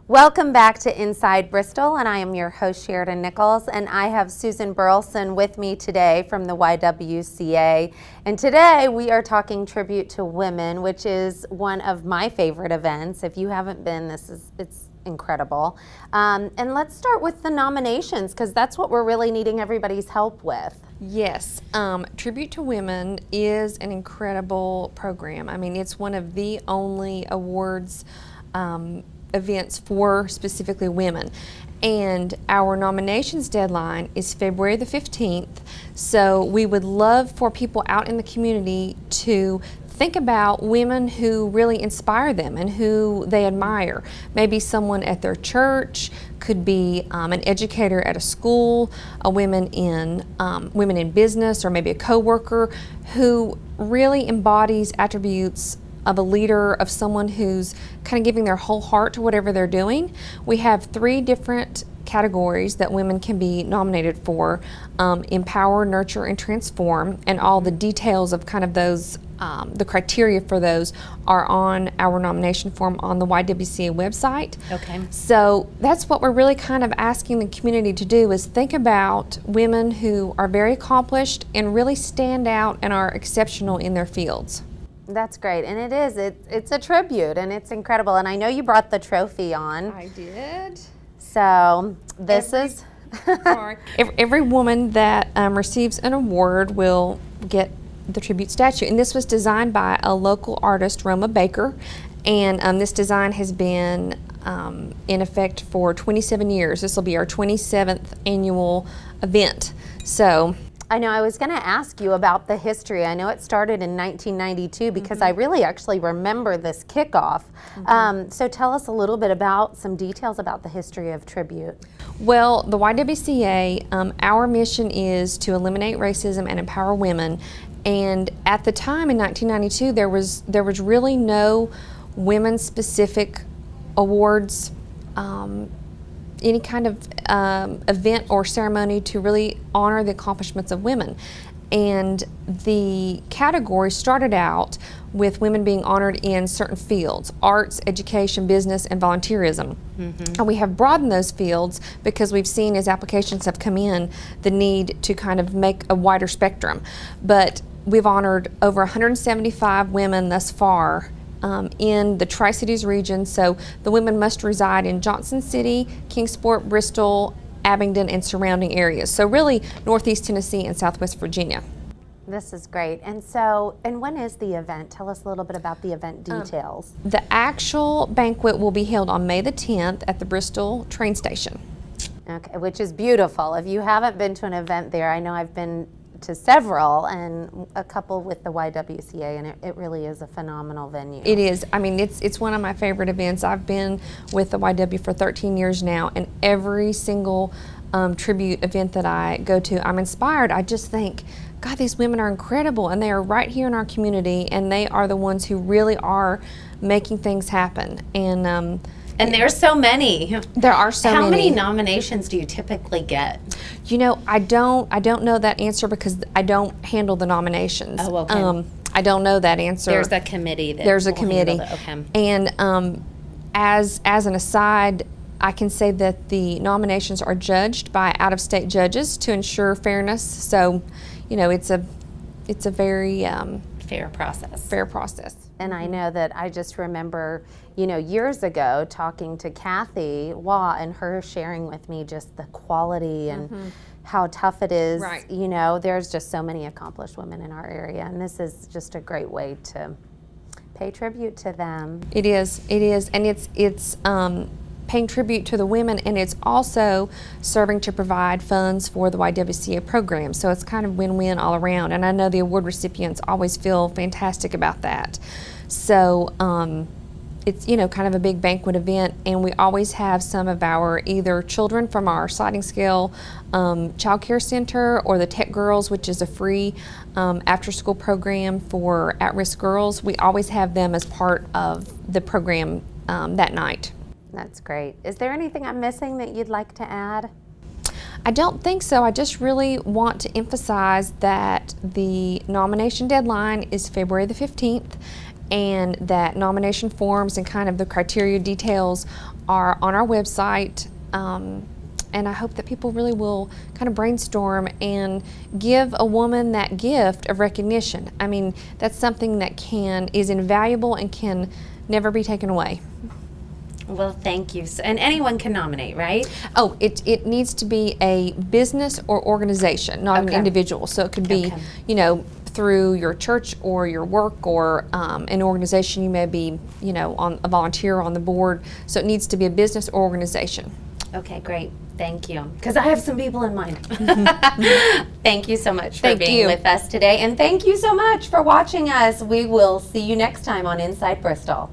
Welcome back to Inside Bristol, and I am your host Sheridan Nichols, and I have Susan Burleson with me today from the YWCA. And today we are talking Tribute to Women, which is one of my favorite events. If you haven't been, it's incredible. And let's start with the nominations, because that's what we're really needing everybody's help with. Yes, Tribute to Women is an incredible program. I mean, it's one of the only awards events for specifically women. And our nominations deadline is February the 15th. So we would love for people out in the community to think about women who really inspire them and who they admire. Maybe someone at their church, could be an educator at a school, a women in business, or maybe a coworker who really embodies attributes of a leader, of someone who's kind of giving their whole heart to whatever they're doing. We have 3 different categories that women can be nominated for: empower, nurture, and transform. And all the details of kind of those, the criteria for those are on our nomination form on the YWCA website. Okay. So that's what we're really kind of asking the community to do, is think about women who are very accomplished and really stand out and are exceptional in their fields. That's great, and it's a tribute, and it's incredible. And I know you brought the trophy on. I did. So this is Every woman that receives an award will get the tribute statue, and this was designed by a local artist, Roma Baker, and this design has been in effect for 27 years. This will be our 27th annual event. So I know I was going to ask you about the history. I know it started in 1992 because I really actually remember this kickoff. So tell us a little bit about some details about the history of Tribute. Well, the YWCA, our mission is to eliminate racism and empower women. And at the time in 1992, there was really no women-specific awards, any kind of event or ceremony to really honor the accomplishments of women. And the category started out with women being honored in certain fields: arts, education, business, and volunteerism. And we have broadened those fields because we've seen, as applications have come in, the need to kind of make a wider spectrum. But we've honored over 175 women thus far in the Tri-Cities region. So the women must reside in Johnson City, Kingsport, Bristol, Abingdon, and surrounding areas. So really Northeast Tennessee and Southwest Virginia. This is great. And when is the event? Tell us a little bit about the event details. The actual banquet will be held on May the 10th at the Bristol train station. Okay, which is beautiful. If you haven't been to an event there, I know I've been to several, and a couple with the YWCA, and it really is a phenomenal venue. It is. I mean, it's one of my favorite events. I've been with the YW for 13 years now, and every single tribute event that I go to, I'm inspired. I just think, God, these women are incredible, and they are right here in our community, and they are the ones who really are making things happen. And there's so many. There are so many. How many nominations do you typically get? You know, I don't know that answer because I don't handle the nominations. Oh, okay. I don't know that answer. There's a committee. There's a committee. Okay. And as an aside, I can say that the nominations are judged by out-of-state judges to ensure fairness. So, you know, it's a very fair process. Fair process. And I know that I just remember, years ago talking to Kathy Waugh and her sharing with me just the quality and how tough it is. Right. There's just so many accomplished women in our area, and this is just a great way to pay tribute to them. It is, and it's paying tribute to the women, and it's also serving to provide funds for the YWCA program. So it's kind of win-win all around, and I know the award recipients always feel fantastic about that. So it's kind of a big banquet event, and we always have some of our either children from our sliding scale child care center, or the Tech Girls, which is a free after-school program for at-risk girls. We always have them as part of the program that night. That's great. Is there anything I'm missing that you'd like to add? I don't think so. I just really want to emphasize that the nomination deadline is February the 15th, and that nomination forms and kind of the criteria details are on our website. And I hope that people really will kind of brainstorm and give a woman that gift of recognition. I mean, that's something that is invaluable and can never be taken away. Well, thank you. And anyone can nominate, right? Oh, it needs to be a business or organization, not an Okay. individual. So it could be, Okay. through your church or your work or an organization. You may be, on a volunteer on the board. So it needs to be a business or organization. Okay, great. Thank you. Because I have some people in mind. Thank you so much for Thank being you. with us today. And thank you so much for watching us. We will see you next time on Inside Bristol.